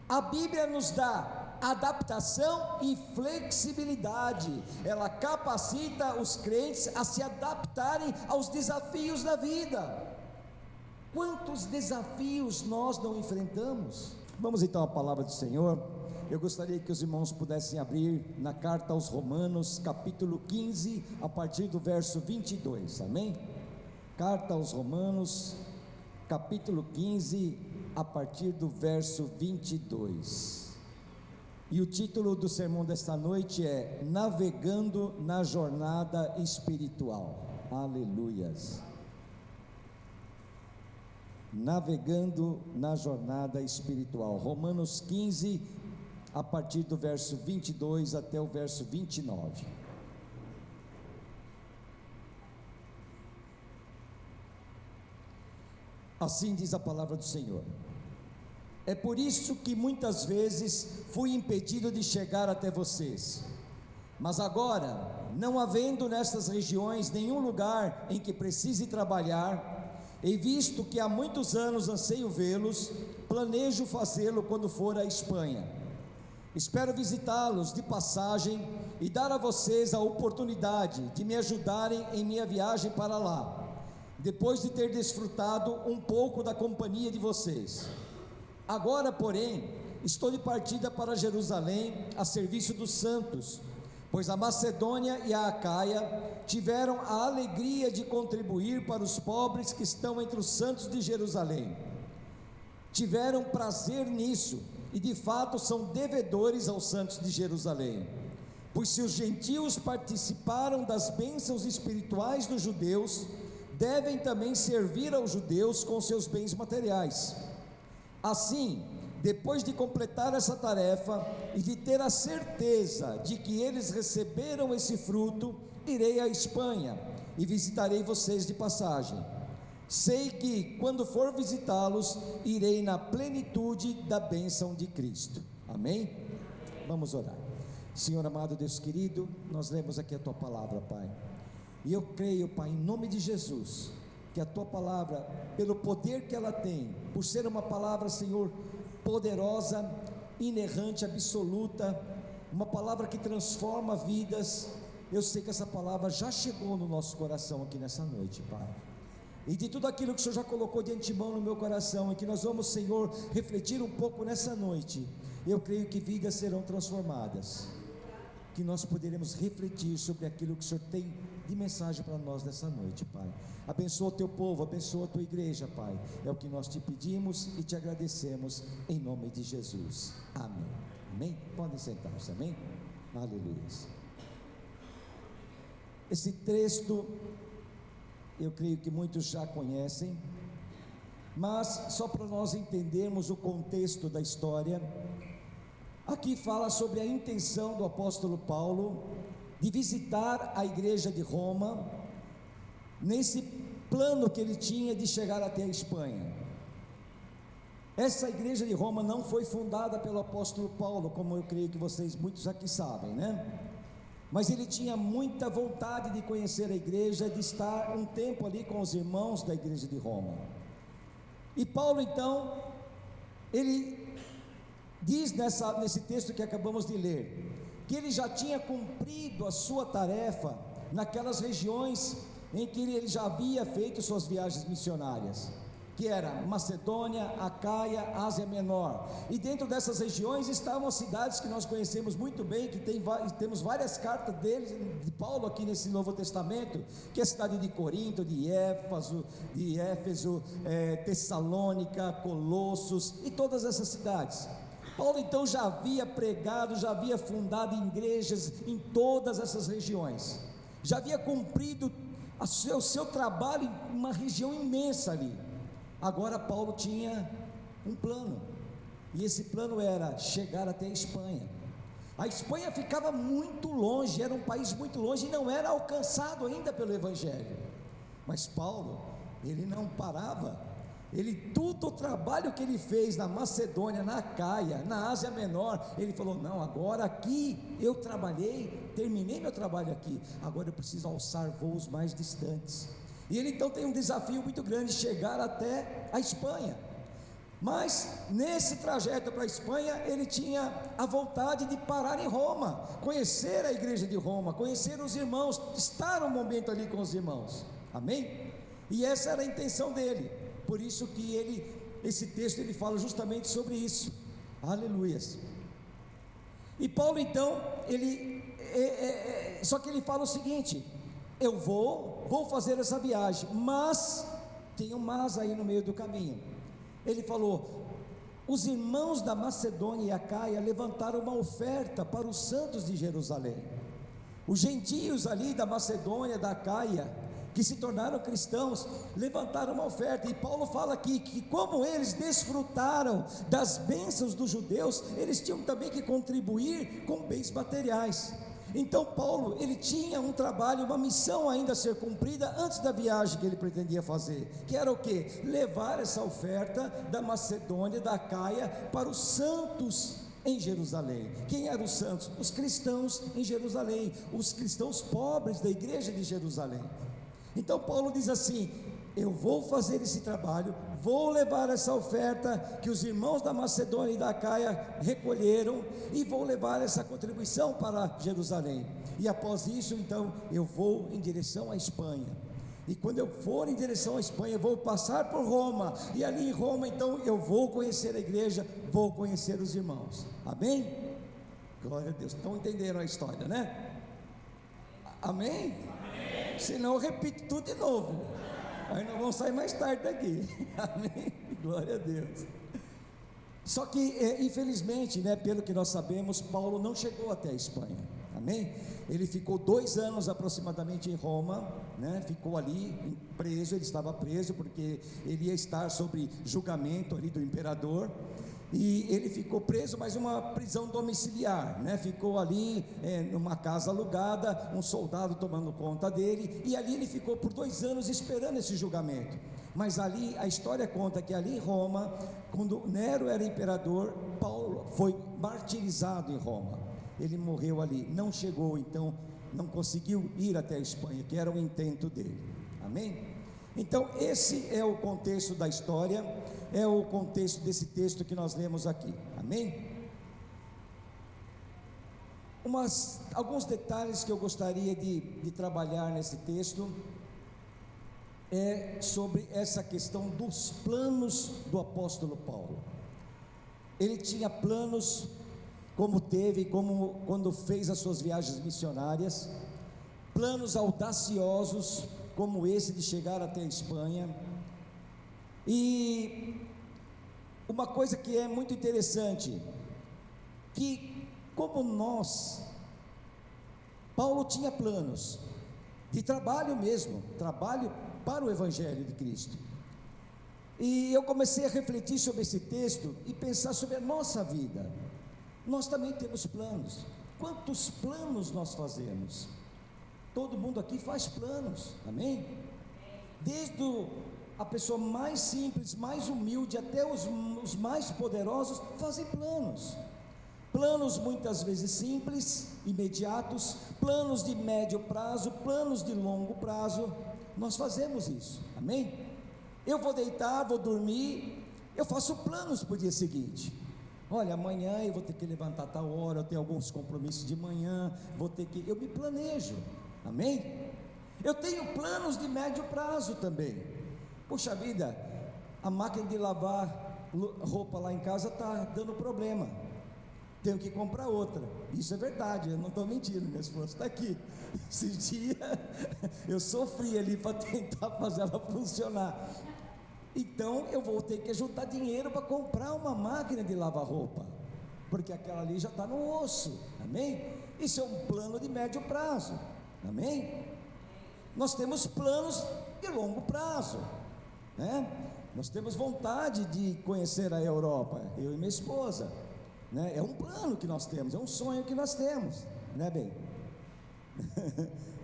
A Bíblia nos dá adaptação e flexibilidade, ela capacita os crentes a se adaptarem aos desafios da vida. Quantos desafios nós não enfrentamos? Vamos então à palavra do Senhor. Eu gostaria que os irmãos pudessem abrir na carta aos Romanos, capítulo 15, a partir do verso 22, amém? Carta aos Romanos, capítulo 15, a partir do verso 22. E o título do sermão desta noite é Navegando na Jornada Espiritual. Aleluias. Navegando na Jornada Espiritual. Romanos 15, a partir do verso 22 até o verso 29. Assim diz a palavra do Senhor: é por isso que muitas vezes fui impedido de chegar até vocês, mas agora, não havendo nestas regiões nenhum lugar em que precise trabalhar, e visto que há muitos anos anseio vê-los, planejo fazê-lo quando for à Espanha. Espero visitá-los de passagem e dar a vocês a oportunidade de me ajudarem em minha viagem para lá, depois de ter desfrutado um pouco da companhia de vocês. Agora, porém, estou de partida para Jerusalém a serviço dos santos, pois a Macedônia e a Acaia tiveram a alegria de contribuir para os pobres que estão entre os santos de Jerusalém. Tiveram prazer nisso e de fato são devedores aos santos de Jerusalém, pois se os gentios participaram das bênçãos espirituais dos judeus, devem também servir aos judeus com seus bens materiais. Assim, depois de completar essa tarefa e de ter a certeza de que eles receberam esse fruto, irei à Espanha e visitarei vocês de passagem. Sei que quando for visitá-los, irei na plenitude da bênção de Cristo. Amém? Vamos orar. Senhor amado, Deus querido, nós lemos aqui a Tua palavra, Pai, e eu creio, Pai, em nome de Jesus, que a Tua palavra, pelo poder que ela tem, por ser uma palavra, Senhor, poderosa, inerrante, absoluta, uma palavra que transforma vidas, eu sei que essa palavra já chegou no nosso coração aqui nessa noite, Pai, e de tudo aquilo que o Senhor já colocou de antemão no meu coração, e que nós vamos, Senhor, refletir um pouco nessa noite, eu creio que vidas serão transformadas, que nós poderemos refletir sobre aquilo que o Senhor tem de mensagem para nós nessa noite, Pai. Abençoa o Teu povo, abençoa a Tua igreja, Pai, é o que nós te pedimos e te agradecemos, em nome de Jesus, amém. Amém? Podem sentar-se, amém? Aleluia. Esse texto, eu creio que muitos já conhecem, mas só para nós entendermos o contexto da história, aqui fala sobre a intenção do apóstolo Paulo de visitar a igreja de Roma, nesse plano que ele tinha de chegar até a Espanha. Essa igreja de Roma não foi fundada pelo apóstolo Paulo, como eu creio que vocês muitos aqui sabem, né? Mas ele tinha muita vontade de conhecer a igreja, de estar um tempo ali com os irmãos da igreja de Roma. E Paulo então, ele diz nesse texto que acabamos de ler, que ele já tinha cumprido a sua tarefa naquelas regiões em que ele já havia feito suas viagens missionárias, que era Macedônia, Acaia, Ásia Menor, e dentro dessas regiões estavam as cidades que nós conhecemos muito bem, que temos várias cartas de Paulo aqui nesse Novo Testamento, que é a cidade de Corinto, de Éfeso, Tessalônica, Colossos, e todas essas cidades. Paulo então já havia pregado, já havia fundado igrejas em todas essas regiões, já havia cumprido o seu trabalho em uma região imensa ali. Agora Paulo tinha um plano, e esse plano era chegar até a Espanha. A Espanha ficava muito longe, era um país muito longe, e não era alcançado ainda pelo Evangelho. Mas Paulo, ele não parava. Todo o trabalho que ele fez na Macedônia, na Acaia, na Ásia Menor, ele falou: não, agora aqui eu trabalhei, terminei meu trabalho aqui, agora eu preciso alçar voos mais distantes. E ele então tem um desafio muito grande, chegar até a Espanha. Mas nesse trajeto para a Espanha, ele tinha a vontade de parar em Roma, conhecer a igreja de Roma, conhecer os irmãos, estar um momento ali com os irmãos, amém? E essa era a intenção dele, por isso que esse texto ele fala justamente sobre isso, aleluias. E Paulo então, só que ele fala o seguinte: eu vou fazer essa viagem, mas, tem um mas aí no meio do caminho. Ele falou: os irmãos da Macedônia e Acaia levantaram uma oferta para os santos de Jerusalém. Os gentios ali da Macedônia, da Acaia, que se tornaram cristãos, levantaram uma oferta, e Paulo fala aqui que como eles desfrutaram das bênçãos dos judeus, eles tinham também que contribuir com bens materiais. Então Paulo, ele tinha um trabalho, uma missão ainda a ser cumprida antes da viagem que ele pretendia fazer, que era o quê? Levar essa oferta da Macedônia, da Acaia, para os santos em Jerusalém. Quem eram os santos? Os cristãos em Jerusalém, os cristãos pobres da igreja de Jerusalém. Então Paulo diz assim: eu vou fazer esse trabalho, vou levar essa oferta que os irmãos da Macedônia e da Acaia recolheram, e vou levar essa contribuição para Jerusalém, e após isso então eu vou em direção à Espanha, e quando eu for em direção à Espanha, eu vou passar por Roma, e ali em Roma então eu vou conhecer a igreja, vou conhecer os irmãos, amém? Glória a Deus, estão entendendo a história, né? Amém? Amém. Senão eu repito tudo de novo, aí nós vamos sair mais tarde daqui, amém? Glória a Deus. Só que infelizmente, né, pelo que nós sabemos, Paulo não chegou até a Espanha, amém? Ele ficou 2 anos aproximadamente em Roma, né? Ficou ali preso, ele estava preso porque ele ia estar sob julgamento ali do imperador, e ele ficou preso, mas uma prisão domiciliar, né? Ficou ali numa casa alugada, um soldado tomando conta dele, e ali ele ficou por 2 anos esperando esse julgamento. Mas ali, a história conta que ali em Roma, quando Nero era imperador, Paulo foi martirizado em Roma, ele morreu ali, não chegou então, não conseguiu ir até a Espanha, que era o intento dele, amém? Então esse é o contexto da história, é o contexto desse texto que nós lemos aqui, amém? Alguns detalhes que eu gostaria de trabalhar nesse texto, é sobre essa questão dos planos do apóstolo Paulo. Ele tinha planos, como teve, como quando fez as suas viagens missionárias, planos audaciosos, como esse de chegar até a Espanha. E uma coisa que é muito interessante, que como Paulo tinha planos de trabalho mesmo, trabalho para o Evangelho de Cristo, e eu comecei a refletir sobre esse texto, e pensar sobre a nossa vida. Nós também temos planos. Quantos planos nós fazemos? Todo mundo aqui faz planos, amém? Desde a pessoa mais simples, mais humilde, até os mais poderosos fazem planos. Planos muitas vezes simples, imediatos, planos de médio prazo, planos de longo prazo. Nós fazemos isso, amém? Eu vou deitar, vou dormir, eu faço planos para o dia seguinte. Olha, amanhã eu vou ter que levantar tal hora, eu tenho alguns compromissos de manhã, eu me planejo, amém? Eu tenho planos de médio prazo também. Puxa vida, a máquina de lavar roupa lá em casa está dando problema, tenho que comprar outra. Isso é verdade, eu não estou mentindo, minha esposa está aqui. Esse dia eu sofri ali para tentar fazer ela funcionar. Então eu vou ter que juntar dinheiro para comprar uma máquina de lavar roupa, porque aquela ali já está no osso, amém? Isso é um plano de médio prazo, amém? Nós temos planos de longo prazo, né? Nós temos vontade de conhecer a Europa, eu e minha esposa, né? É um plano que nós temos, é um sonho que nós temos, né, bem?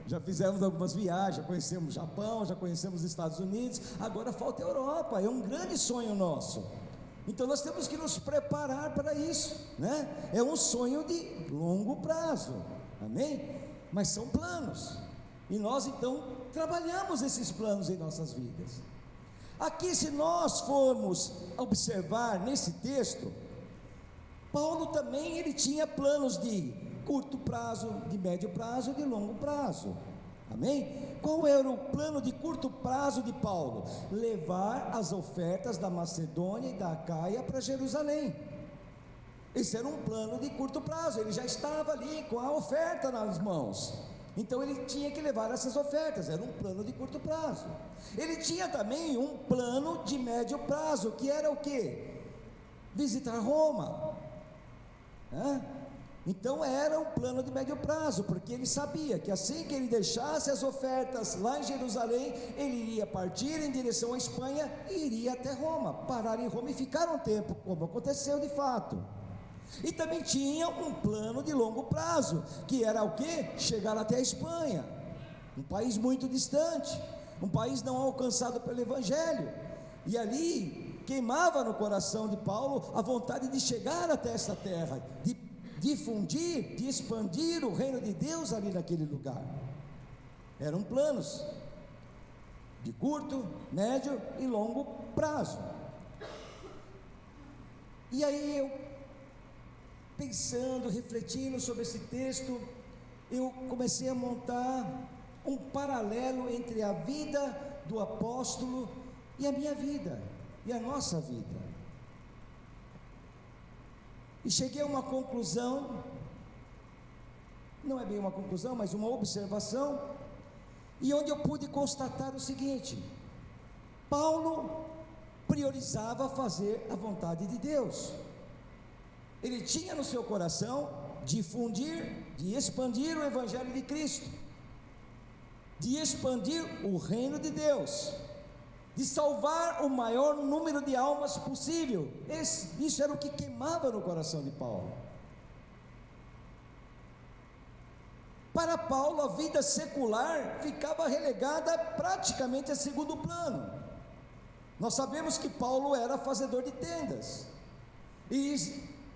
Já fizemos algumas viagens, já conhecemos o Japão, já conhecemos os Estados Unidos, agora falta a Europa, é um grande sonho nosso. Então nós temos que nos preparar para isso, né? É um sonho de longo prazo, amém? Mas são planos, e nós então trabalhamos esses planos em nossas vidas. Aqui, se nós formos observar nesse texto, Paulo também ele tinha planos de curto prazo, de médio prazo e de longo prazo. Amém? Qual era o plano de curto prazo de Paulo? Levar as ofertas da Macedônia e da Acaia para Jerusalém. Esse era um plano de curto prazo. Ele já estava ali com a oferta nas mãos, então ele tinha que levar essas ofertas. Era um plano de curto prazo. Ele tinha também um plano de médio prazo, que era o quê? Visitar Roma. Então era um plano de médio prazo, porque ele sabia que assim que ele deixasse as ofertas lá em Jerusalém, ele iria partir em direção à Espanha e iria até Roma, parar em Roma e ficar um tempo, como aconteceu de fato. E também tinha um plano de longo prazo, que era o quê? Chegar até a Espanha, um país muito distante, um país não alcançado pelo Evangelho, e ali queimava no coração de Paulo a vontade de chegar até essa terra, de difundir, de expandir o reino de Deus ali naquele lugar. Eram planos de curto, médio e longo prazo. E aí eu, pensando, refletindo sobre esse texto, eu comecei a montar um paralelo entre a vida do apóstolo e a minha vida, e a nossa vida. E cheguei a uma conclusão, não é bem uma conclusão, mas uma observação, e onde eu pude constatar o seguinte: Paulo priorizava fazer a vontade de Deus. Ele tinha no seu coração difundir, de expandir o Evangelho de Cristo, de expandir o reino de Deus, de salvar o maior número de almas possível. Isso era o que queimava no coração de Paulo. Para Paulo, a vida secular ficava relegada praticamente a segundo plano. Nós sabemos que Paulo era fazedor de tendas,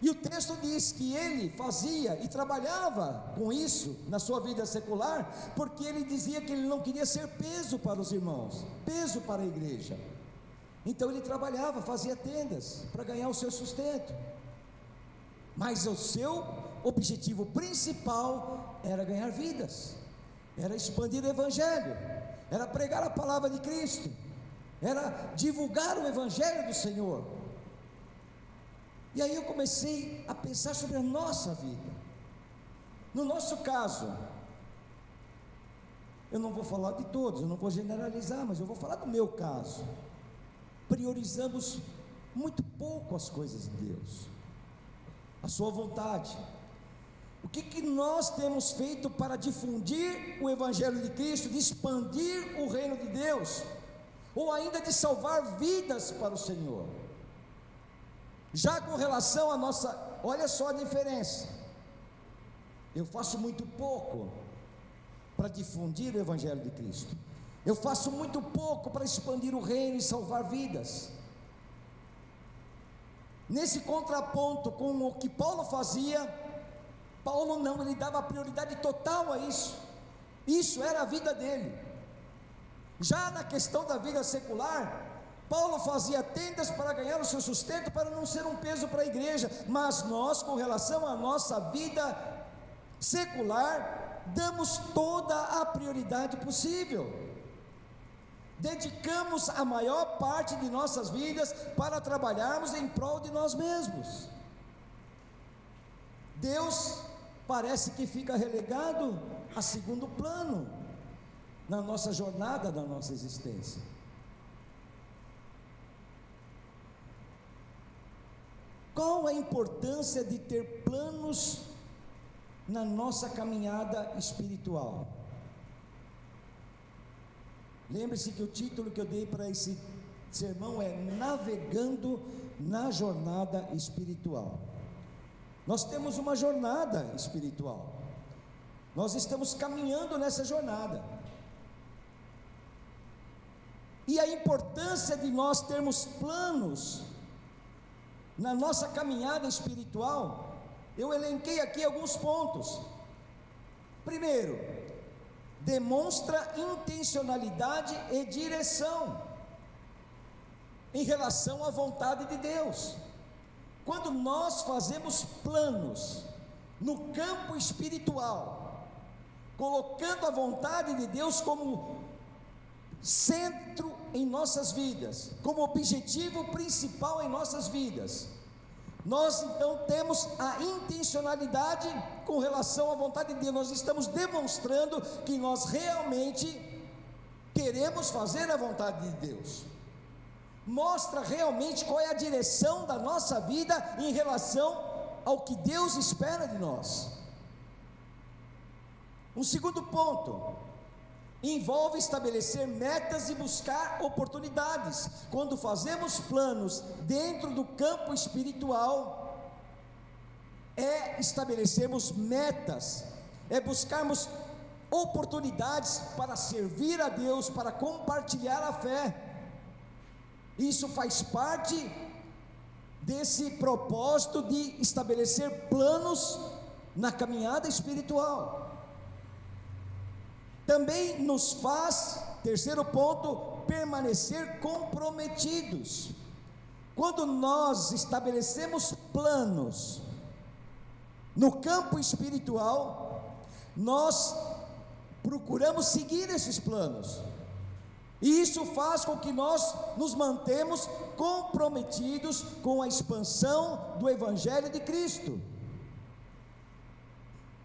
e o texto diz que ele fazia e trabalhava com isso na sua vida secular, porque ele dizia que ele não queria ser peso para os irmãos, peso para a igreja. Então ele trabalhava, fazia tendas para ganhar o seu sustento, mas o seu objetivo principal era ganhar vidas, era expandir o Evangelho, era pregar a palavra de Cristo, era divulgar o Evangelho do Senhor. E aí eu comecei a pensar sobre a nossa vida. No nosso caso, eu não vou falar de todos, eu não vou generalizar, mas eu vou falar do meu caso. Priorizamos muito pouco as coisas de Deus, a sua vontade. O que nós temos feito para difundir o Evangelho de Cristo, de expandir o reino de Deus, ou ainda de salvar vidas para o Senhor? Já com relação à nossa, olha só a diferença. Eu faço muito pouco para difundir o Evangelho de Cristo. Eu faço muito pouco para expandir o reino e salvar vidas. Nesse contraponto com o que Paulo fazia, Paulo não, ele dava prioridade total a isso. Isso era a vida dele. Já na questão da vida secular, Paulo fazia tendas para ganhar o seu sustento, para não ser um peso para a igreja. Mas nós, com relação à nossa vida secular, damos toda a prioridade possível, dedicamos a maior parte de nossas vidas para trabalharmos em prol de nós mesmos. Deus parece que fica relegado a segundo plano na nossa jornada, na nossa existência. Qual a importância de ter planos na nossa caminhada espiritual? Lembre-se que o título que eu dei para esse sermão é Navegando na Jornada Espiritual. Nós temos uma jornada espiritual, nós estamos caminhando nessa jornada, e a importância de nós termos planos na nossa caminhada espiritual, eu elenquei aqui alguns pontos. Primeiro, demonstra intencionalidade e direção. em relação à vontade de Deus. Quando nós fazemos planos no campo espiritual, colocando a vontade de Deus como centro em nossas vidas, como objetivo principal em nossas vidas, nós então temos a intencionalidade com relação à vontade de Deus. Nós estamos demonstrando que nós realmente queremos fazer a vontade de Deus. Mostra realmente qual é a direção da nossa vida em relação ao que Deus espera de nós. Um segundo ponto envolve estabelecer metas e buscar oportunidades. Quando fazemos planos dentro do campo espiritual, estabelecermos metas, buscarmos oportunidades para servir a Deus, para compartilhar a fé. Isso faz parte desse propósito de estabelecer planos na caminhada espiritual. Também nos faz, terceiro ponto, permanecer comprometidos. Quando nós estabelecemos planos no campo espiritual, nós procuramos seguir esses planos, e isso faz com que nós nos mantemos comprometidos com a expansão do Evangelho de Cristo.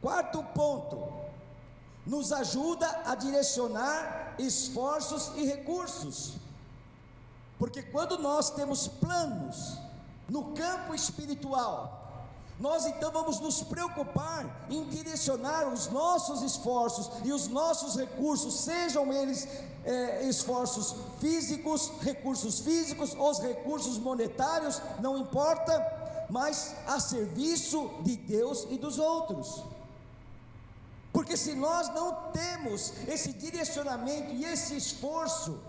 Quarto ponto, nos ajuda a direcionar esforços e recursos, porque quando nós temos planos no campo espiritual, nós então vamos nos preocupar em direcionar os nossos esforços e os nossos recursos, sejam eles esforços físicos, recursos físicos, os recursos monetários, não importa, mas a serviço de Deus e dos outros. Porque se nós não temos esse direcionamento e esse esforço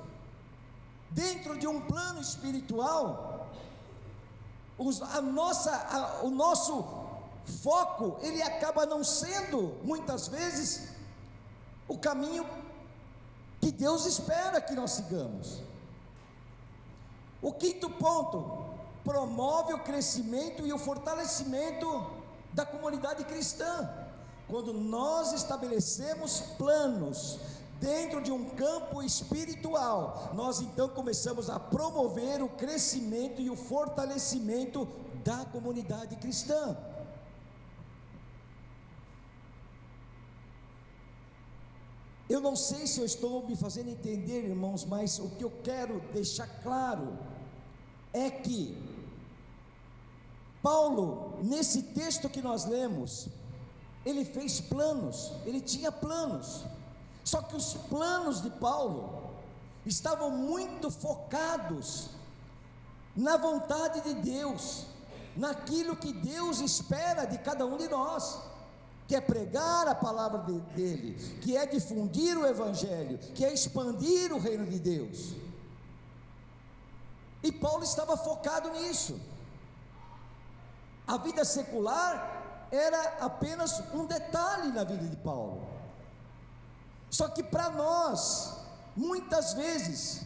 dentro de um plano espiritual, o nosso foco, ele acaba não sendo, muitas vezes, o caminho que Deus espera que nós sigamos. O quinto ponto, promove o crescimento e o fortalecimento da comunidade cristã. Quando nós estabelecemos planos dentro de um campo espiritual, nós então começamos a promover o crescimento e o fortalecimento da comunidade cristã. Eu não sei se eu estou me fazendo entender, irmãos, mas o que eu quero deixar claro é que Paulo, nesse texto que nós lemos, ele fez planos, ele tinha planos, só que os planos de Paulo estavam muito focados na vontade de Deus, naquilo que Deus espera de cada um de nós, que é pregar a palavra dele, que é difundir o Evangelho, que é expandir o reino de Deus. E Paulo estava focado nisso. A vida secular era apenas um detalhe na vida de Paulo. Só que para nós, muitas vezes,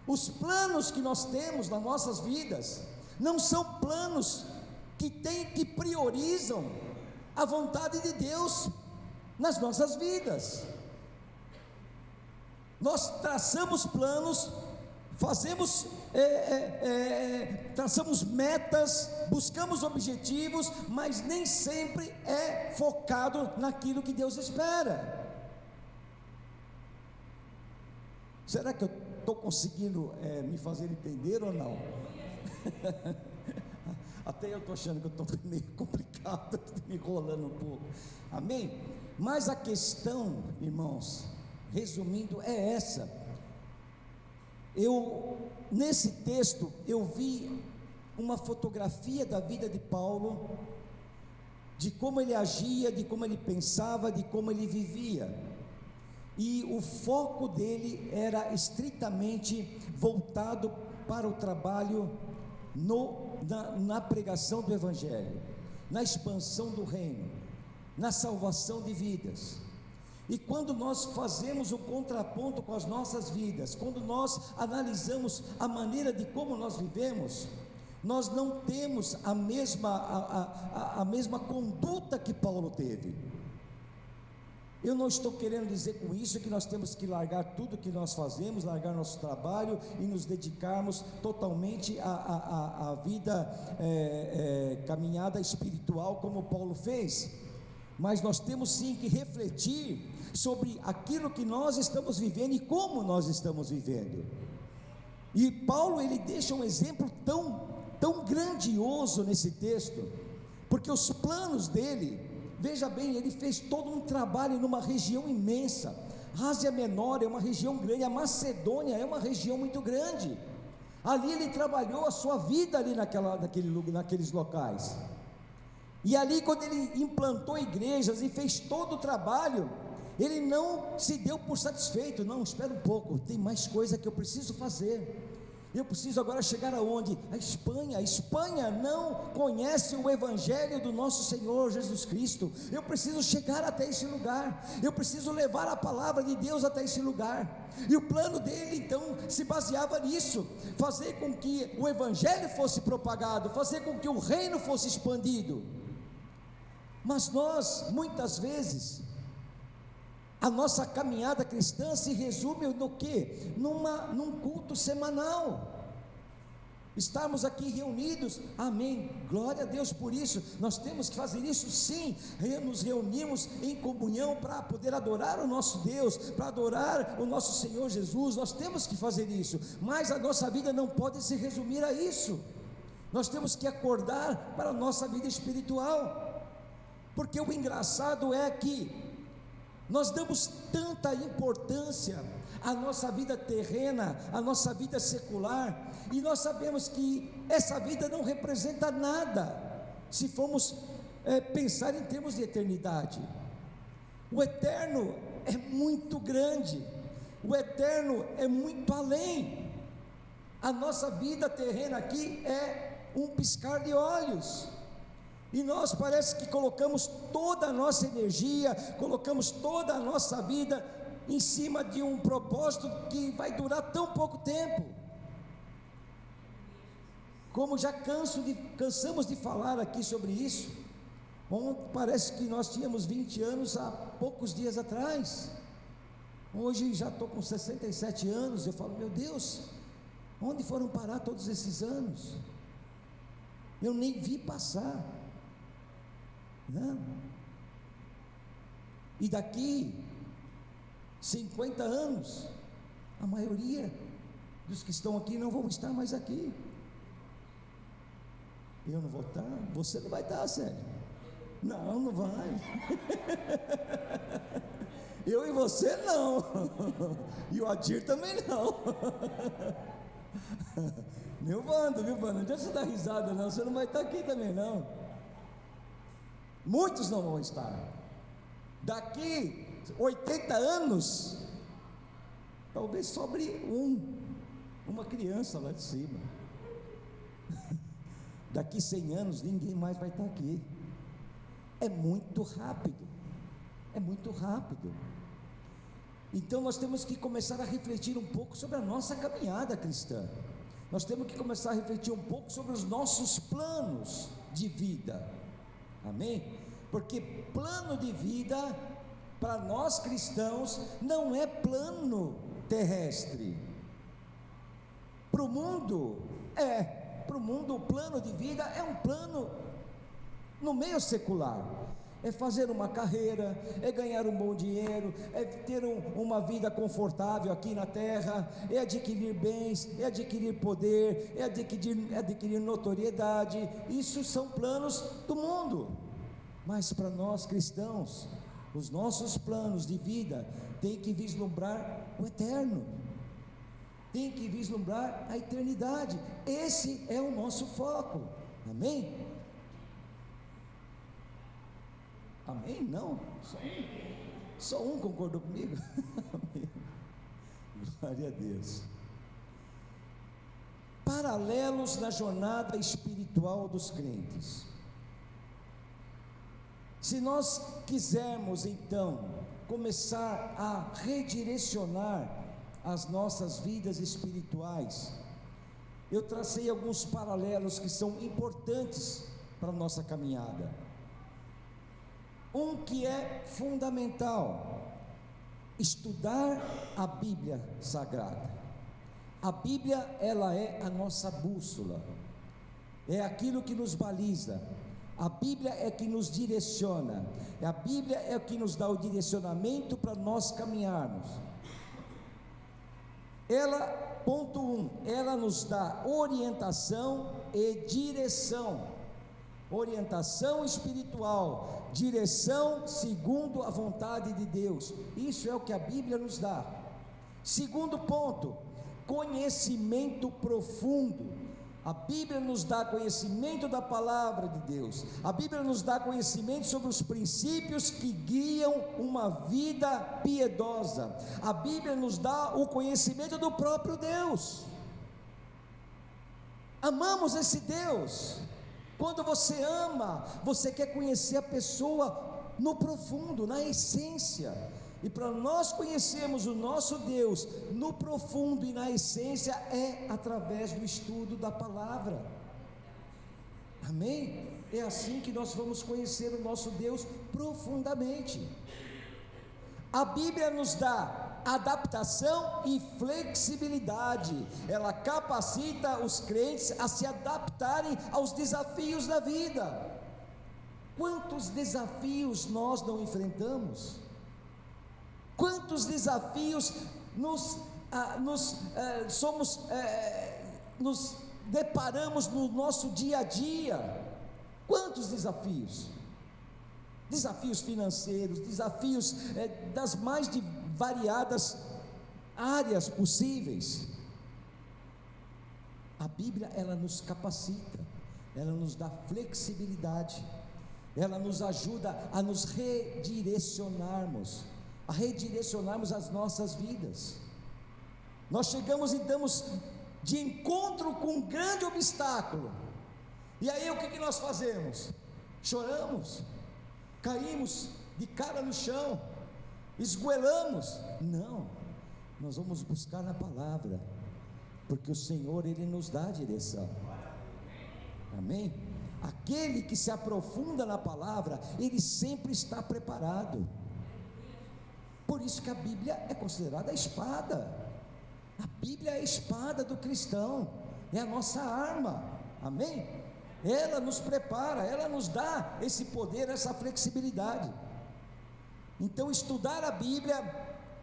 os planos que nós temos nas nossas vidas não são planos que priorizam a vontade de Deus nas nossas vidas. Nós traçamos planos, traçamos metas, buscamos objetivos, mas nem sempre é focado naquilo que Deus espera. Será que eu estou conseguindo me fazer entender ou não? Até eu estou achando que eu estou meio complicado, estou me enrolando um pouco. Amém? Mas a questão, irmãos, resumindo, é essa. Nesse texto, eu vi uma fotografia da vida de Paulo, de como ele agia, de como ele pensava, de como ele vivia. E o foco dele era estritamente voltado para o trabalho na pregação do Evangelho, na expansão do reino, na salvação de vidas. E quando nós fazemos o contraponto com as nossas vidas, quando nós analisamos a maneira de como nós vivemos, nós não temos a mesma conduta que Paulo teve. Eu não estou querendo dizer com isso que nós temos que largar tudo que nós fazemos, largar nosso trabalho e nos dedicarmos totalmente à vida, caminhada espiritual como Paulo fez, mas nós temos sim que refletir sobre aquilo que nós estamos vivendo e como nós estamos vivendo. E Paulo, ele deixa um exemplo tão grandioso nesse texto, porque os planos dele, veja bem, ele fez todo um trabalho numa região imensa. A Ásia Menor é uma região grande, a Macedônia é uma região muito grande. Ali ele trabalhou a sua vida ali naqueles locais. E ali, quando ele implantou igrejas e fez todo o trabalho, ele não se deu por satisfeito. Não, espera um pouco, tem mais coisa que eu preciso fazer. Eu preciso agora chegar aonde? A Espanha. A Espanha não conhece o Evangelho do nosso Senhor Jesus Cristo. Eu preciso chegar até esse lugar. Eu preciso levar a palavra de Deus até esse lugar. E o plano dele então se baseava nisso: fazer com que o Evangelho fosse propagado, fazer com que o reino fosse expandido. Mas nós, muitas vezes, a nossa caminhada cristã se resume no quê? Num culto semanal. Estarmos aqui reunidos, amém, glória a Deus por isso. Nós temos que fazer isso sim, nos reunimos em comunhão para poder adorar o nosso Deus, para adorar o nosso Senhor Jesus. Nós temos que fazer isso, mas a nossa vida não pode se resumir a isso. Nós temos que acordar para a nossa vida espiritual, porque o engraçado é que nós damos tanta importância à nossa vida terrena, à nossa vida secular, e nós sabemos que essa vida não representa nada, se formos pensar em termos de eternidade. O eterno é muito grande, o eterno é muito além. A nossa vida terrena aqui é um piscar de olhos. E nós parece que colocamos toda a nossa energia, colocamos toda a nossa vida em cima de um propósito que vai durar tão pouco tempo. Como já cansamos de falar aqui sobre isso, parece que nós tínhamos 20 anos há poucos dias atrás. Hoje já estou com 67 anos, eu falo, meu Deus, onde foram parar todos esses anos? Eu nem vi passar. Não. E daqui 50 anos, a maioria dos que estão aqui não vão estar mais aqui. Eu não vou estar, você não vai estar, Sérgio. Não vai. Eu e você não. E o Adir também não. Meu Wando, viu, Wando? Não adianta você dar risada, não. Você não vai estar aqui também, não. Muitos não vão estar. Daqui 80 anos, talvez sobre uma criança lá de cima. Daqui 100 anos, ninguém mais vai estar aqui. É muito rápido. É muito rápido. Então nós temos que começar a refletir um pouco sobre a nossa caminhada cristã. Nós temos que começar a refletir um pouco sobre os nossos planos de vida. Amém? Porque plano de vida para nós cristãos não é plano terrestre. Para o mundo o plano de vida é um plano no meio secular. É fazer uma carreira, é ganhar um bom dinheiro, é ter uma vida confortável aqui na terra, é adquirir bens, é adquirir poder, é adquirir notoriedade. Isso são planos do mundo. Mas para nós cristãos, os nossos planos de vida têm que vislumbrar o eterno, tem que vislumbrar a eternidade. Esse é o nosso foco. Amém? Amém? Não? Só um concordou comigo? Amém. Glória a Deus. Paralelos na jornada espiritual dos crentes. Se nós quisermos então começar a redirecionar as nossas vidas espirituais, eu tracei alguns paralelos que são importantes para a nossa caminhada. Um que é fundamental: estudar a Bíblia Sagrada. A Bíblia, ela é a nossa bússola, é aquilo que nos baliza. A Bíblia é que nos direciona, a Bíblia é o que nos dá o direcionamento para nós caminharmos. Ela, ponto 1, ela nos dá orientação e direção, orientação espiritual, direção segundo a vontade de Deus. Isso é o que a Bíblia nos dá. Segundo ponto, conhecimento profundo. A Bíblia nos dá conhecimento da palavra de Deus. A Bíblia nos dá conhecimento sobre os princípios que guiam uma vida piedosa. A Bíblia nos dá o conhecimento do próprio Deus. Amamos esse Deus. Quando você ama, você quer conhecer a pessoa no profundo, na essência. E para nós conhecermos o nosso Deus no profundo e na essência, é através do estudo da palavra. Amém? É assim que nós vamos conhecer o nosso Deus profundamente. A Bíblia nos dá adaptação e flexibilidade. Ela capacita os crentes a se adaptarem aos desafios da vida. Quantos desafios nós não enfrentamos? Quantos desafios nos deparamos no nosso dia a dia? Quantos desafios? Desafios financeiros, desafios das mais variadas áreas possíveis. A Bíblia, ela nos capacita, ela nos dá flexibilidade, ela nos ajuda a nos redirecionarmos as nossas vidas. Nós chegamos e damos de encontro com um grande obstáculo, e aí o que nós fazemos? Choramos, caímos de cara no chão, esgoelamos? Não, nós vamos buscar na palavra, porque o Senhor, Ele nos dá a direção. Amém? Aquele que se aprofunda na palavra, ele sempre está preparado. Por isso que a Bíblia é considerada a espada. A Bíblia é a espada do cristão, é a nossa arma. Amém? Ela nos prepara, ela nos dá esse poder, essa flexibilidade. Então, estudar a Bíblia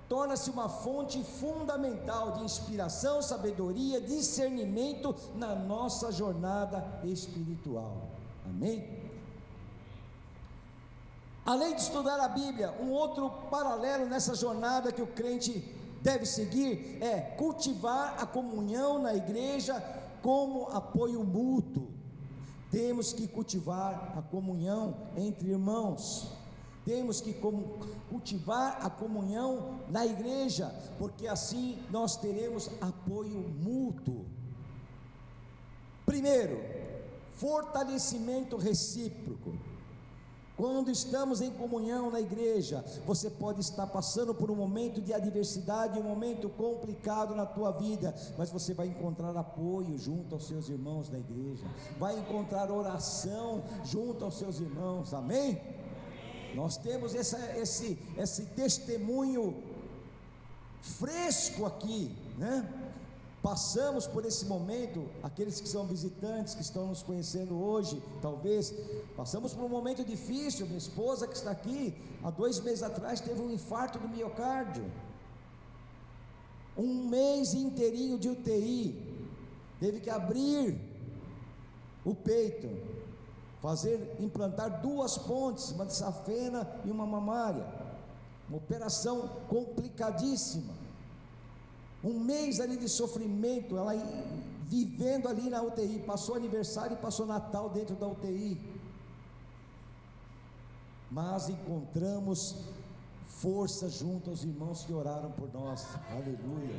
torna-se uma fonte fundamental de inspiração, sabedoria, discernimento na nossa jornada espiritual. Amém? Além de estudar a Bíblia, um outro paralelo nessa jornada que o crente deve seguir é cultivar a comunhão na igreja como apoio mútuo. Temos que cultivar a comunhão entre irmãos. Temos que cultivar a comunhão na igreja, porque assim nós teremos apoio mútuo. Primeiro, fortalecimento recíproco. Quando estamos em comunhão na igreja, você pode estar passando por um momento de adversidade, um momento complicado na tua vida, mas você vai encontrar apoio junto aos seus irmãos da igreja, vai encontrar oração junto aos seus irmãos. Amém? Nós temos esse testemunho fresco aqui, né? Passamos por esse momento, aqueles que são visitantes, que estão nos conhecendo hoje, talvez, passamos por um momento difícil. Minha esposa, que está aqui, há 2 meses atrás, teve um infarto do miocárdio, 1 mês inteirinho de UTI, teve que abrir o peito, implantar 2 pontes, uma de safena e uma mamária, uma operação complicadíssima. 1 mês ali de sofrimento, ela vivendo ali na UTI, passou aniversário e passou Natal dentro da UTI, mas encontramos força junto aos irmãos que oraram por nós. Aleluia.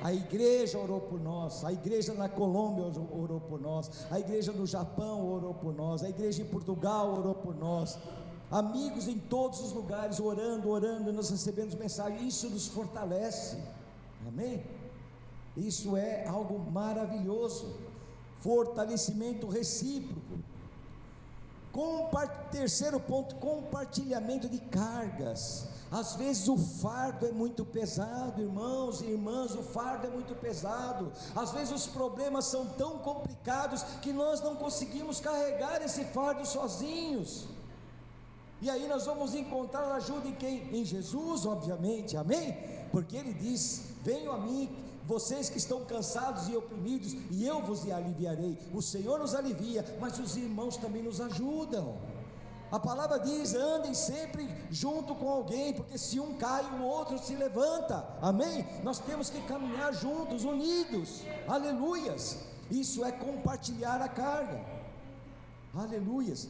A igreja orou por nós, a igreja na Colômbia orou por nós, a igreja no Japão orou por nós, a igreja em Portugal orou por nós, amigos em todos os lugares orando, nós recebemos mensagem, isso nos fortalece, amém? Isso é algo maravilhoso, fortalecimento recíproco. Terceiro ponto, compartilhamento de cargas. Às vezes o fardo é muito pesado, irmãos e irmãs, o fardo é muito pesado. Às vezes os problemas são tão complicados que nós não conseguimos carregar esse fardo sozinhos. E aí nós vamos encontrar ajuda em quem? Em Jesus, obviamente, amém? Porque Ele diz: venham a mim, vocês que estão cansados e oprimidos, e eu vos aliviarei. O Senhor nos alivia, mas os irmãos também nos ajudam. A palavra diz: andem sempre junto com alguém, porque se um cai, o outro se levanta, amém? Nós temos que caminhar juntos, unidos, aleluias. Isso é compartilhar a carga, aleluias.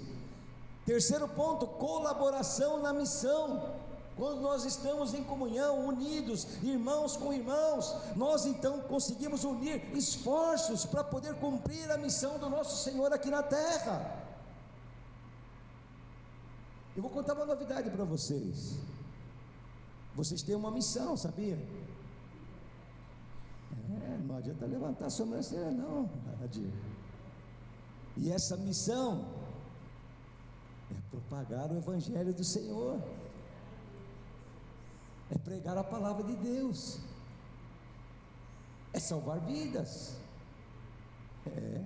Terceiro ponto, colaboração na missão. Quando nós estamos em comunhão, unidos, irmãos com irmãos, nós então conseguimos unir esforços para poder cumprir a missão do nosso Senhor aqui na terra. Eu vou contar uma novidade para vocês. Vocês têm uma missão, sabia? Não adianta levantar a sobrancelha não, Adir. E essa missão é propagar o Evangelho do Senhor, é pregar a palavra de Deus, é salvar vidas. É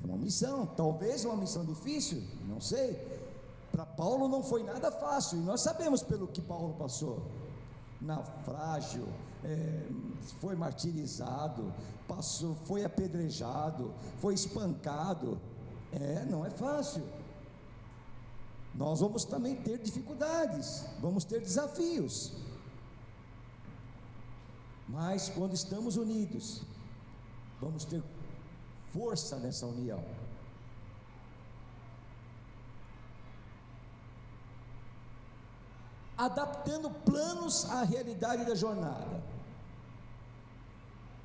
uma missão, talvez uma missão difícil, não sei. Para Paulo não foi nada fácil, e nós sabemos pelo que Paulo passou: naufrágio, foi martirizado, foi apedrejado, foi espancado. Não é fácil. Nós vamos também ter dificuldades, vamos ter desafios, mas quando estamos unidos, vamos ter força nessa união. Adaptando planos à realidade da jornada.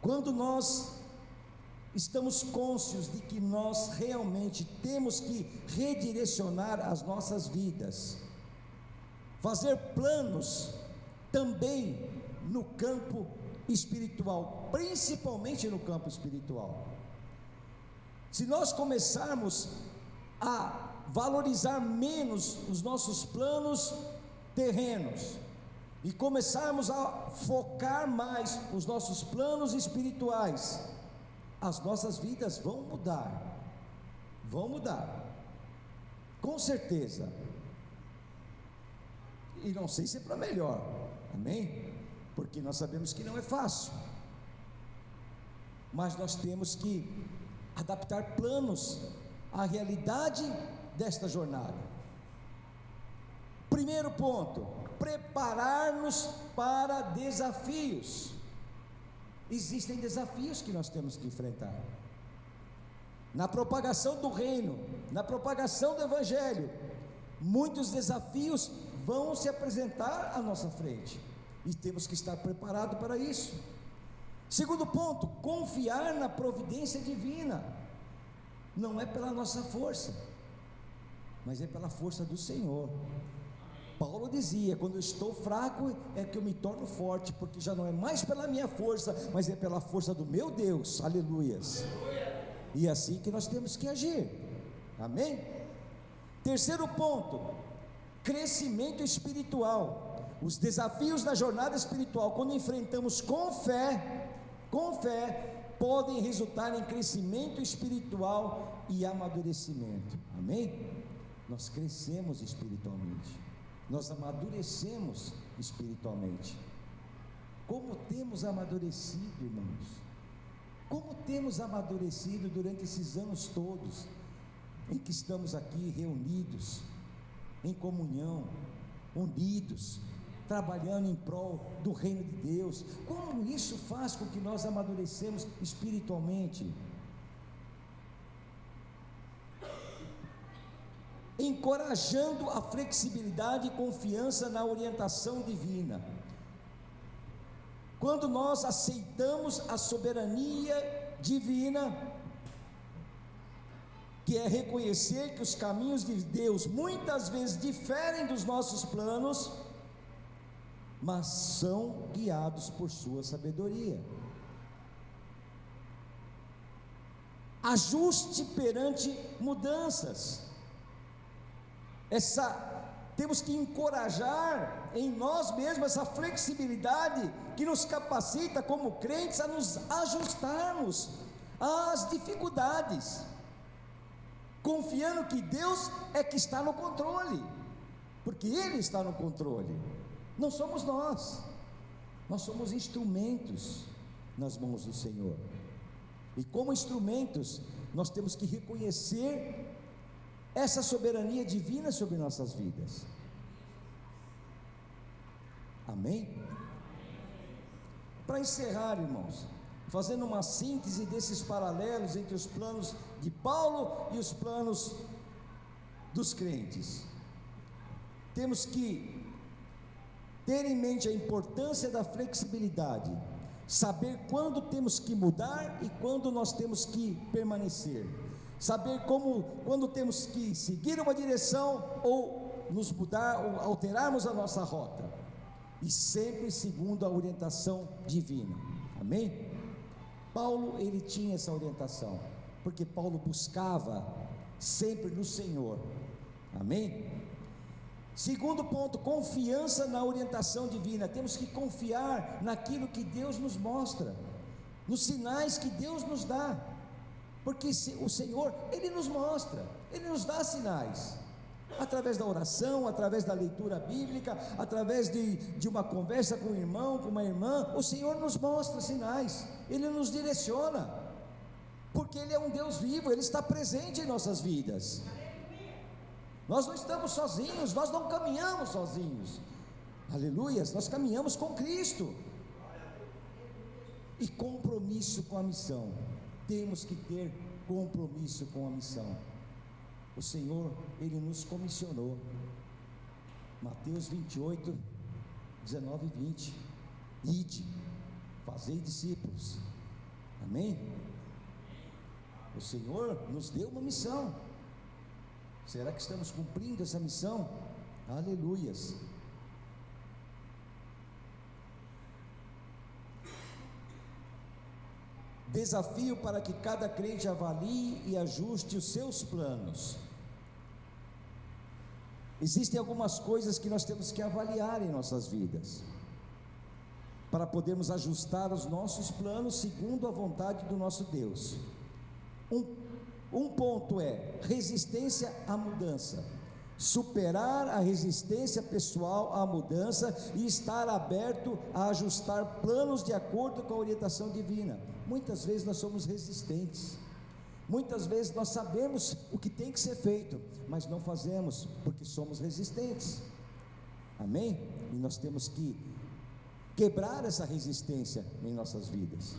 Quando nós estamos cônscios de que nós realmente temos que redirecionar as nossas vidas, fazer planos também no campo espiritual, principalmente no campo espiritual. Se nós começarmos a valorizar menos os nossos planos terrenos e começarmos a focar mais os nossos planos espirituais, as nossas vidas vão mudar, com certeza, e não sei se é para melhor, amém? Porque nós sabemos que não é fácil, mas nós temos que adaptar planos à realidade desta jornada. Primeiro ponto, preparar-nos para desafios. Existem desafios que nós temos que enfrentar na propagação do reino, na propagação do Evangelho. Muitos desafios vão se apresentar à nossa frente e temos que estar preparados para isso. Segundo ponto, confiar na providência divina. Não é pela nossa força, mas é pela força do Senhor. Paulo dizia: quando eu estou fraco é que eu me torno forte, porque já não é mais pela minha força, mas é pela força do meu Deus, aleluias. E é assim que nós temos que agir, amém? Terceiro ponto, crescimento espiritual. Os desafios da jornada espiritual, quando enfrentamos com fé, podem resultar em crescimento espiritual e amadurecimento, amém? Nós crescemos espiritualmente, nós amadurecemos espiritualmente. Como temos amadurecido, irmãos? Como temos amadurecido durante esses anos todos em que estamos aqui reunidos, em comunhão, unidos, trabalhando em prol do reino de Deus? Como isso faz com que nós amadurecemos espiritualmente? Encorajando a flexibilidade e confiança na orientação divina. quando nós aceitamos a soberania divina, que é reconhecer que os caminhos de Deus muitas vezes diferem dos nossos planos, mas são guiados por sua sabedoria. Ajuste perante mudanças. Temos que encorajar em nós mesmos essa flexibilidade que nos capacita como crentes a nos ajustarmos às dificuldades, confiando que Deus é que está no controle, porque Ele está no controle, não somos nós somos instrumentos nas mãos do Senhor, e como instrumentos, nós temos que reconhecer essa soberania divina sobre nossas vidas. Amém? Para encerrar, irmãos, fazendo uma síntese desses paralelos entre os planos de Paulo e os planos dos crentes, temos que ter em mente a importância da flexibilidade, saber quando temos que mudar e quando nós temos que permanecer, saber quando temos que seguir uma direção ou nos mudar ou alterarmos a nossa rota, e sempre segundo a orientação divina. Amém? Paulo, ele tinha essa orientação, porque Paulo buscava sempre no Senhor. Amém? Segundo ponto, confiança na orientação divina. Temos que confiar naquilo que Deus nos mostra, nos sinais que Deus nos dá, porque o Senhor, Ele nos mostra, Ele nos dá sinais, através da oração, através da leitura bíblica, através de uma conversa com um irmão, com uma irmã. O Senhor nos mostra sinais, Ele nos direciona, porque Ele é um Deus vivo, Ele está presente em nossas vidas. Nós não estamos sozinhos, nós não caminhamos sozinhos, aleluias, nós caminhamos com Cristo. E compromisso com a missão, temos que ter compromisso com a missão. O Senhor, Ele nos comissionou, Mateus 28, 19 e 20, ide, fazei discípulos. Amém? O Senhor nos deu uma missão. Será que estamos cumprindo essa missão? Aleluias. Desafio para que cada crente avalie e ajuste os seus planos. Existem algumas coisas que nós temos que avaliar em nossas vidas, para podermos ajustar os nossos planos segundo a vontade do nosso Deus. Um ponto é resistência à mudança, superar a resistência pessoal à mudança e estar aberto a ajustar planos de acordo com a orientação divina. Muitas vezes nós somos resistentes, muitas vezes nós sabemos o que tem que ser feito, mas não fazemos porque somos resistentes. Amém? E nós temos que quebrar essa resistência em nossas vidas.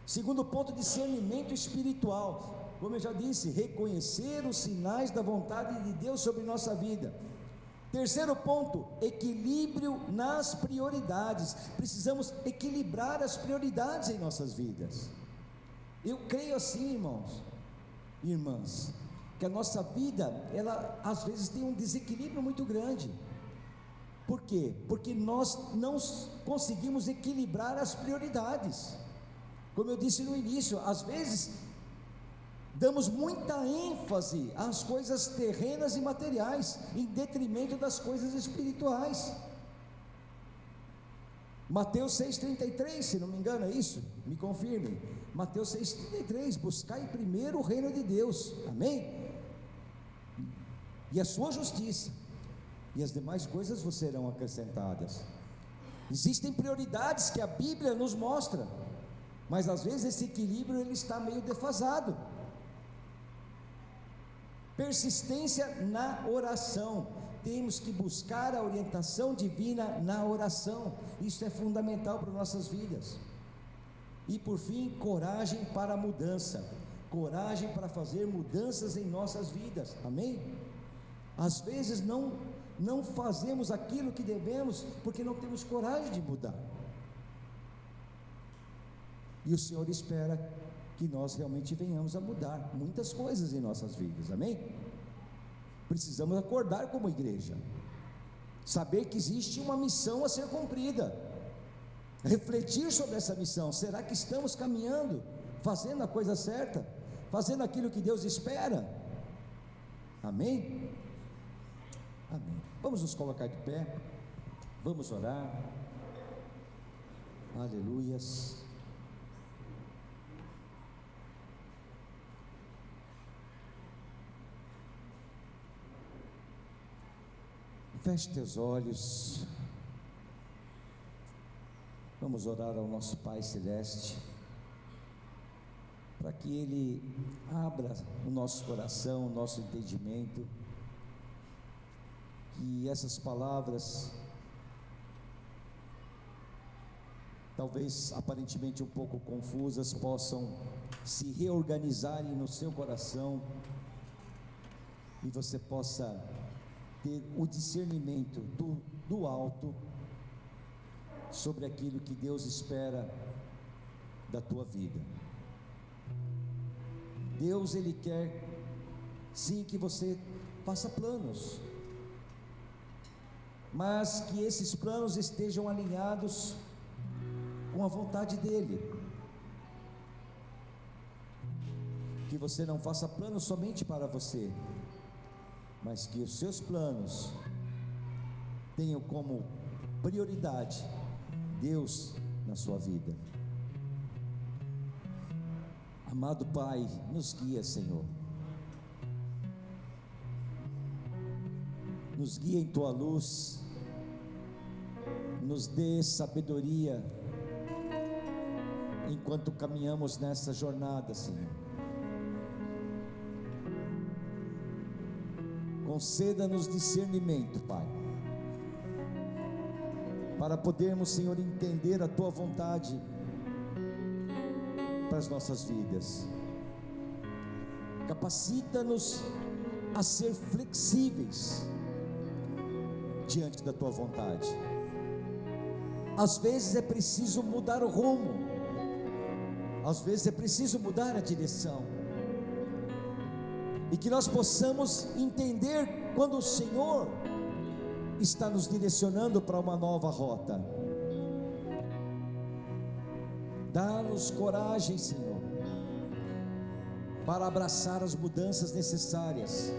Segundo ponto, discernimento espiritual. Como eu já disse, reconhecer os sinais da vontade de Deus sobre nossa vida. Terceiro ponto, equilíbrio nas prioridades. Precisamos equilibrar as prioridades em nossas vidas. Eu creio assim, irmãos e irmãs, que a nossa vida, ela às vezes tem um desequilíbrio muito grande. Por quê? Porque nós não conseguimos equilibrar as prioridades. Como eu disse no início, às vezes damos muita ênfase às coisas terrenas e materiais, em detrimento das coisas espirituais. Mateus 6,33, se não me engano é isso? Me confirmem. Mateus 6,33, buscai primeiro o reino de Deus, amém? E a sua justiça, e as demais coisas vos serão acrescentadas. Existem prioridades que a Bíblia nos mostra, mas às vezes esse equilíbrio ele está meio defasado. Persistência na oração. Temos que buscar a orientação divina na oração. Isso é fundamental para nossas vidas. E por fim, coragem para a mudança. Coragem para fazer mudanças em nossas vidas. Amém? Às vezes não fazemos aquilo que devemos porque não temos coragem de mudar. E o Senhor espera que nós realmente venhamos a mudar muitas coisas em nossas vidas, amém? Precisamos acordar como igreja, saber que existe uma missão a ser cumprida, refletir sobre essa missão. Será que estamos caminhando, fazendo a coisa certa, fazendo aquilo que Deus espera? Amém? Amém. Vamos nos colocar de pé, vamos orar. Aleluias. Feche teus olhos. Vamos orar ao nosso Pai Celeste, para que Ele abra o nosso coração, o nosso entendimento, que essas palavras, talvez aparentemente um pouco confusas, possam se reorganizarem no seu coração, e você possa ter o discernimento do alto sobre aquilo que Deus espera da tua vida. Deus, Ele quer sim que você faça planos, mas que esses planos estejam alinhados com a vontade dEle. Que você não faça planos somente para você, mas que os seus planos tenham como prioridade Deus na sua vida. Amado Pai, nos guia, Senhor, nos guia em Tua luz, nos dê sabedoria enquanto caminhamos nessa jornada, Senhor. Conceda-nos discernimento, Pai, para podermos, Senhor, entender a Tua vontade para as nossas vidas. Capacita-nos a ser flexíveis diante da Tua vontade. Às vezes é preciso mudar o rumo, às vezes é preciso mudar a direção, e que nós possamos entender quando o Senhor está nos direcionando para uma nova rota. Dá-nos coragem, Senhor, para abraçar as mudanças necessárias,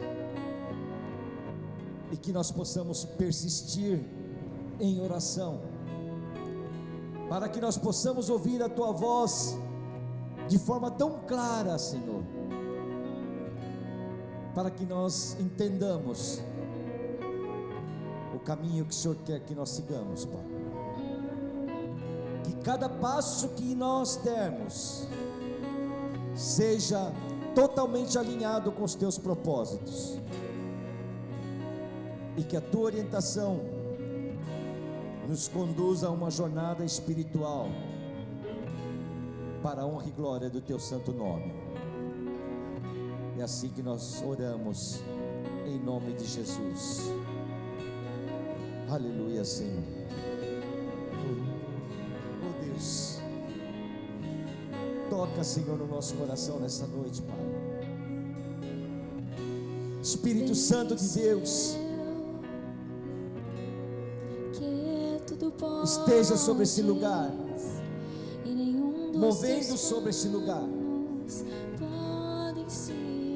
e que nós possamos persistir em oração, para que nós possamos ouvir a Tua voz de forma tão clara, Senhor, para que nós entendamos o caminho que o Senhor quer que nós sigamos, Pai. Que cada passo que nós dermos seja totalmente alinhado com os Teus propósitos, e que a Tua orientação nos conduza a uma jornada espiritual para a honra e glória do Teu santo nome. É assim que nós oramos, em nome de Jesus. Aleluia, Senhor. Oh Deus, toca, Senhor, no nosso coração nessa noite, Pai. Espírito Santo de Deus, esteja sobre esse lugar, movendo sobre esse lugar,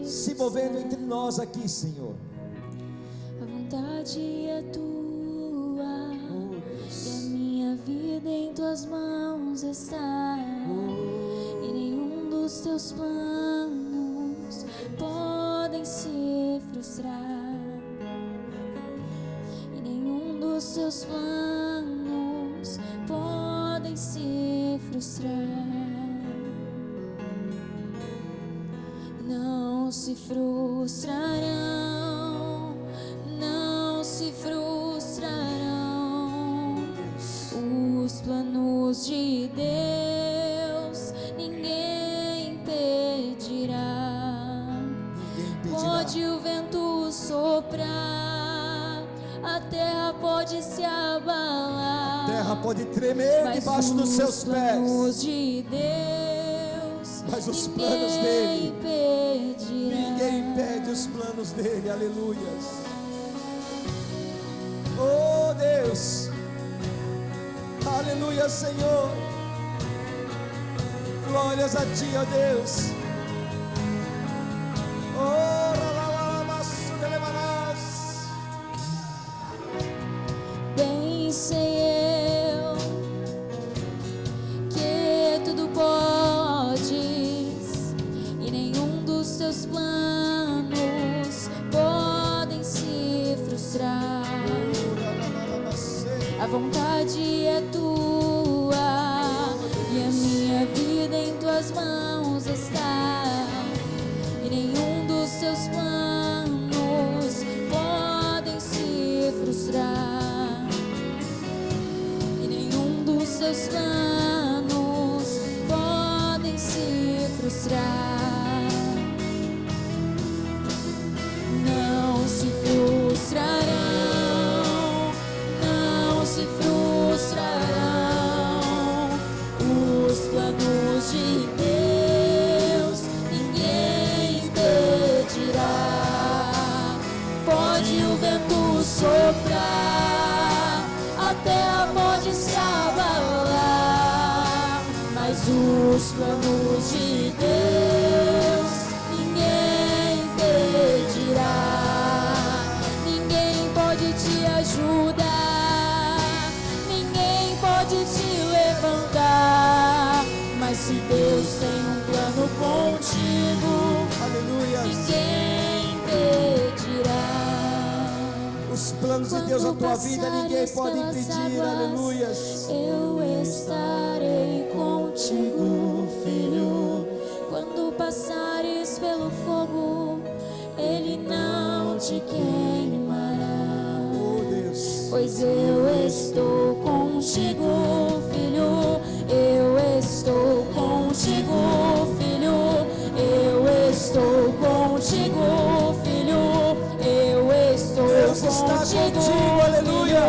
se movendo entre nós aqui, Senhor. A vontade é Tua, e a minha vida em Tuas mãos está, e nenhum dos Teus planos podem se frustrar, e nenhum dos Teus planos podem se frustrar. Não se frustrarão, não se frustrarão os planos de Deus, ninguém impedirá. Pode o vento soprar, a terra pode se abalar, terra pode tremer debaixo dos seus pés. De Deus, mas os planos dele, impedirá. Ninguém impede os planos dele. Aleluias. Oh Deus, aleluia, Senhor. Glórias a ti, ó Deus. Bem sei eu que tudo podes e nenhum dos teus planos podem se frustrar. A vontade é tua e a minha vida em tuas mãos está, e nenhum dos teus planos podem se frustrar, e nenhum dos teus planos podem se frustrar. Não se frustrarão, não se frustrarão os planos de Deus, ninguém impedirá. Pode o vento soprar, a terra pode se abalar, mas os planos de Deus ninguém impedirá. Ninguém pode te ajudar, ninguém pode te levantar, mas se Deus tem um plano contigo, Aleluia. ninguém impedirá. Os planos de Deus na tua vida ninguém pode impedir. Aleluia. Eu estarei contigo, filho. Quando passares pelo fogo, ele não te queimará. Oh Deus. Pois eu estou contigo, filho. Eu estou contigo, filho. Eu estou contigo, filho. Eu estou Deus está contigo, aleluia.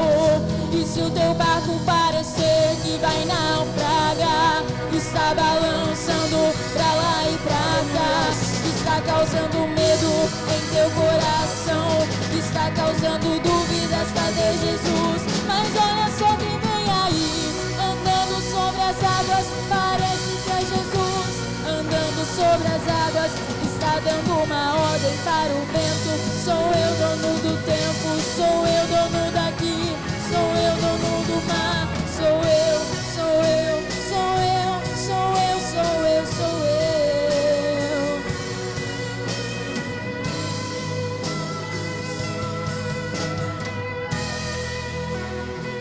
filho. E se o teu barco parecer que vai naufragar, está balançando pra lá e pra cá, está causando medo em teu coração, está causando dúvidas, cadê Jesus? Mas olha só quem vem aí, andando sobre as águas, parece que é Jesus, andando sobre as águas, está dando uma ordem para o vento. Sou eu dono do tempo, sou eu dono daqui, sou eu dono do mar, sou eu, sou eu, sou eu, sou eu, sou eu, sou eu.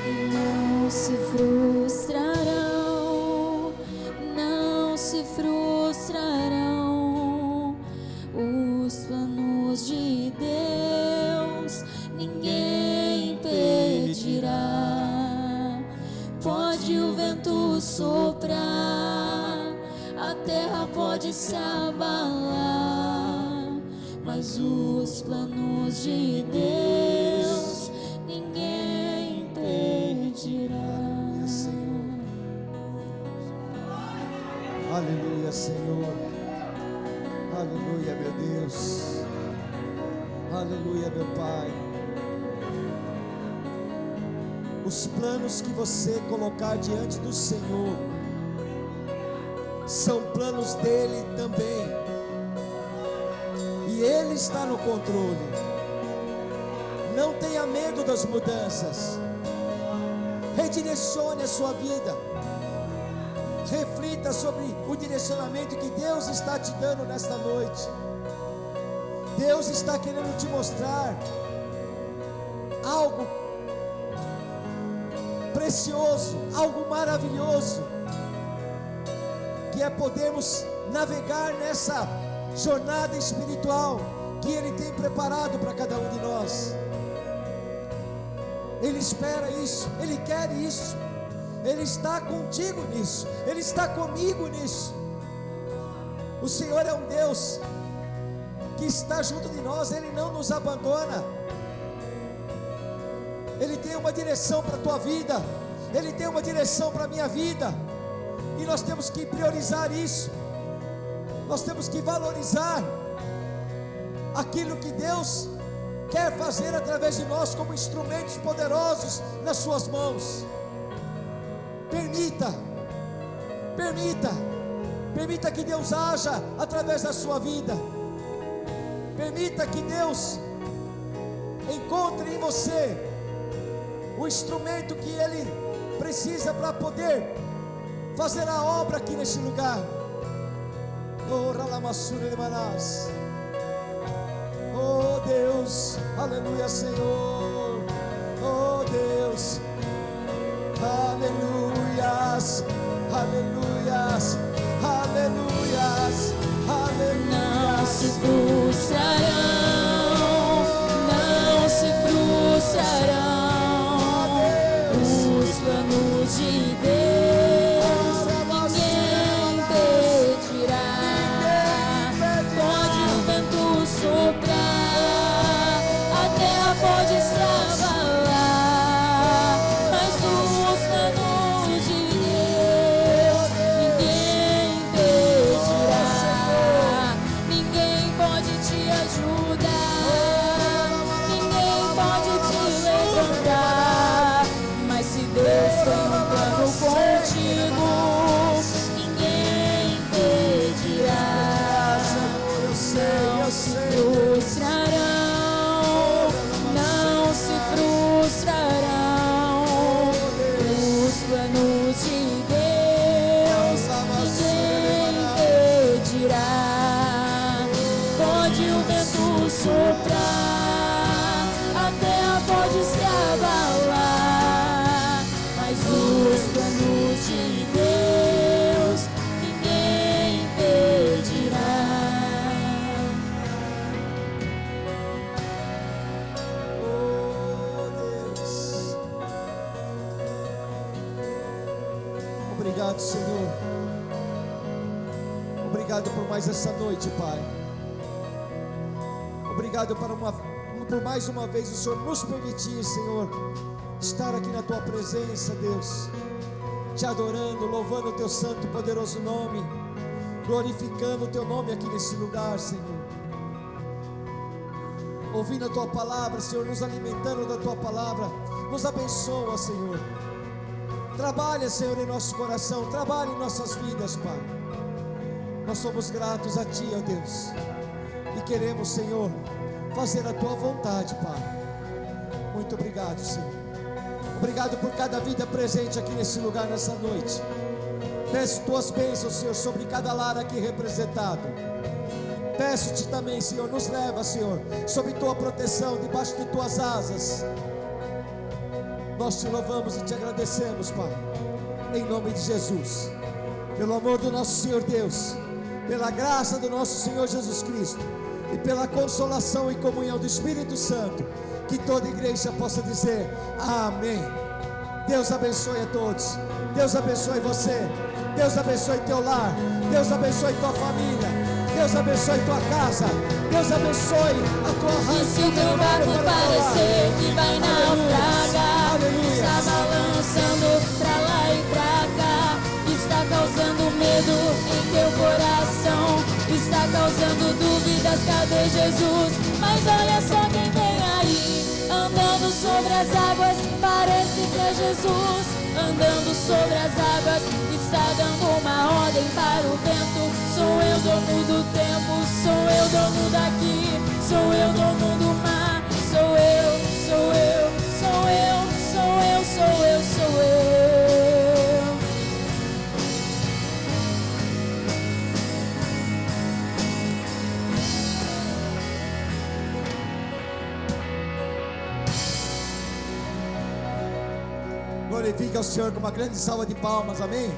E não se frustrarão, não se frustrarão os planos de Deus, ninguém impedirá. Pode o vento soprar, a terra pode se abalar, mas os planos de Deus ninguém impedirá. Aleluia, Senhor. Aleluia, meu Deus. Aleluia, meu Pai. Os planos que você colocar diante do Senhor são planos dele também, e ele está no controle. Não tenha medo das mudanças. Redirecione a sua vida. Reflita sobre o direcionamento que Deus está te dando nesta noite. Deus está querendo te mostrar algo precioso, algo maravilhoso, que é podermos navegar nessa jornada espiritual que Ele tem preparado para cada um de nós. Ele espera isso, Ele quer isso, Ele está contigo nisso, Ele está comigo nisso. O Senhor é um Deus que está junto de nós, Ele não nos abandona. Ele tem uma direção para a tua vida, Ele tem uma direção para a minha vida, e nós temos que priorizar isso. Nós temos que valorizar aquilo que Deus quer fazer através de nós, como instrumentos poderosos nas suas mãos. Permita que Deus haja através da sua vida. Permita que Deus encontre em você o instrumento que Ele precisa para poder fazer a obra aqui neste lugar. Oh Deus, aleluia, Senhor. Oh Deus, aleluias, aleluias, aleluias, aleluias. Não se frustrarão, não se frustrarão os planos de Deus. Ninguém impedirá. Pode o vento soprar, a terra pode se abalar, mas os planos de Deus ninguém impedirá. Ninguém pode te ajudar, ninguém pode te levantar, mas se Deus tem um plano contigo, ninguém impedirá. Não se frustrarão, não se frustrarão os planos de Deus, ninguém impedirá. Pode o vento soprar, a terra pode se abalar, mas os planos de Deus ninguém impedirá. Oh Deus, obrigado, Senhor. Obrigado por mais essa noite, Pai. Obrigado por mais uma vez o Senhor nos permitir, Senhor, estar aqui na Tua presença, Deus, te adorando, louvando o Teu santo e poderoso nome, glorificando o Teu nome aqui nesse lugar, Senhor, ouvindo a Tua palavra, Senhor, nos alimentando da Tua palavra. Nos abençoa, Senhor. Trabalha, Senhor, em nosso coração, trabalha em nossas vidas, Pai. Nós somos gratos a Ti, ó Deus, e queremos, Senhor, fazer a Tua vontade, Pai. Muito obrigado, Senhor. Obrigado por cada vida presente aqui nesse lugar, nessa noite. Peço Tuas bênçãos, Senhor, sobre cada lar aqui representado. Peço-Te também, Senhor, nos leva, Senhor, sob Tua proteção, debaixo de Tuas asas. Nós Te louvamos e Te agradecemos, Pai, em nome de Jesus, pelo amor do nosso Senhor Deus, pela graça do nosso Senhor Jesus Cristo e pela consolação e comunhão do Espírito Santo, que toda igreja possa dizer amém. Deus abençoe a todos. Deus abençoe você. Deus abençoe teu lar. Deus abençoe tua família. Deus abençoe tua casa. Deus abençoe a tua raça. E se o teu barco parecer que vai naufragar, está balançando pra lá e pra cá, está causando medo em teu coração, está causando dúvidas, cadê Jesus? Mas olha só quem vem aí, andando sobre as águas, parece que é Jesus. Andando sobre as águas, está dando uma ordem para o vento. Sou eu dono do tempo, sou eu dono daqui, sou eu dono do mar. Sou eu, sou eu, sou eu, sou eu, sou eu, sou eu. Glorifique ao Senhor com uma grande salva de palmas, amém?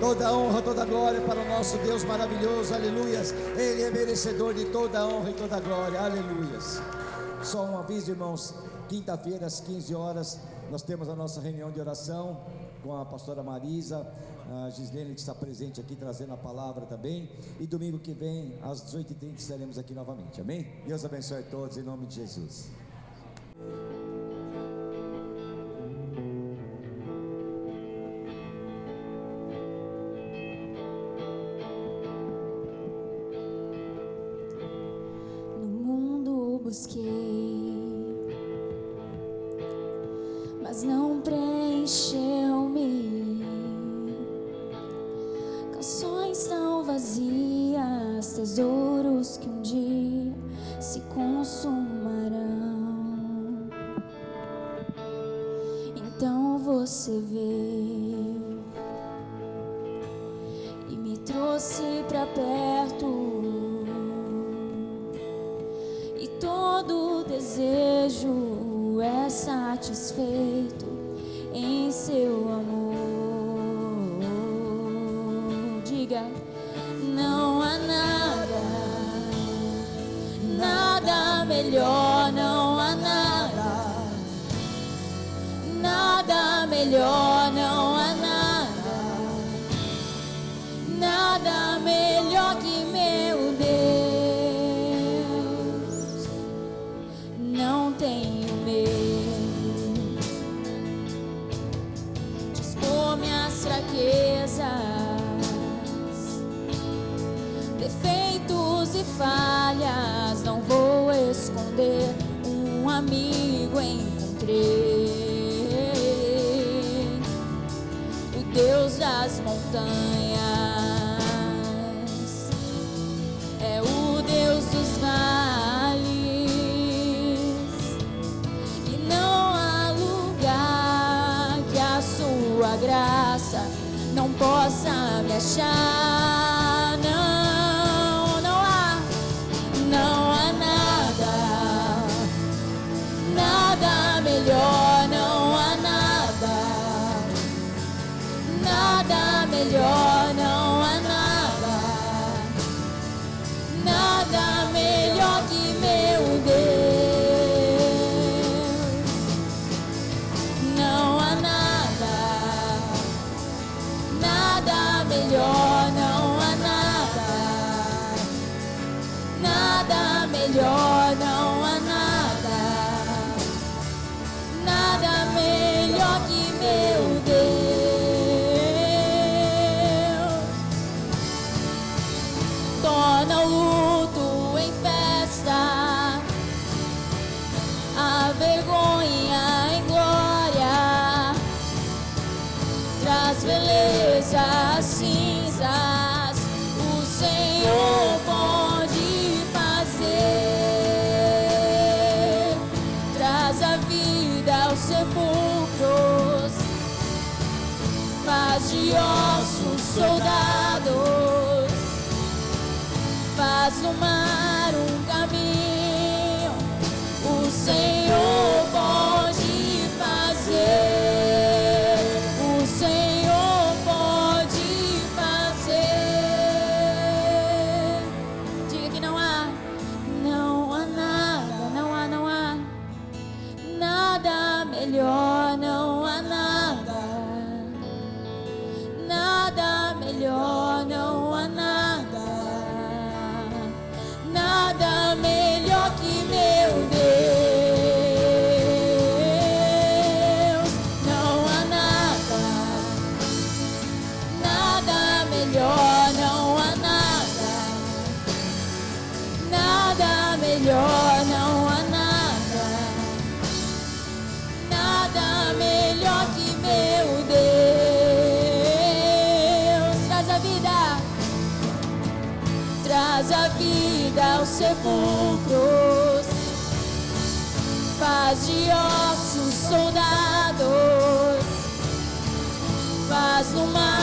Toda honra, toda glória para o nosso Deus maravilhoso, aleluias. Ele é merecedor de toda honra e toda glória, aleluias. Só um aviso, irmãos, quinta-feira às 15 horas, nós temos a nossa reunião de oração com a pastora Marisa, a Gislene que está presente aqui trazendo a palavra também, e domingo que vem às 18h30 estaremos aqui novamente, amém? Deus abençoe a todos em nome de Jesus. busquei, mas não preencheu-me. Canções tão vazias, tesouros que um dia se consumarão. Então você veio e me trouxe pra perto, e todo desejo é satisfeito em seu amor. Diga, não há nada, nada melhor, não há nada, nada melhor, não há nada, nada melhor que meu Deus. Não tenho medo de expor minhas fraquezas, defeitos e falhas, não vou esconder. Um amigo encontrei, o Deus das montanhas, é o Deus dos vales, e não há lugar que a sua graça não possa me achar. Não, não há, não há nada, nada melhor, não há nada, nada melhor, não há nada, nada melhor que meu Deus. Não há nada, nada melhor, não há nada, nada melhor, não há nada, nada melhor que meu Deus. Torna o luto em festa, a vergonha em glória, traz beleza às cinzas, o Senhor pode fazer. Traz a vida aos sepulcros, faz de ossos soldados, faz no mar um caminho, o Senhor pode fazer, o Senhor pode fazer. Diga que não há, não há nada, não há, não há nada melhor, não há nada, nada melhor, não há nada, nada melhor que meu Deus. Não há nada, nada melhor, não há nada, nada melhor, não há nada, nada melhor que meu Deus. Traz a vida, traz a vida aos sepulcros, faz de ossos soldados, faz no mar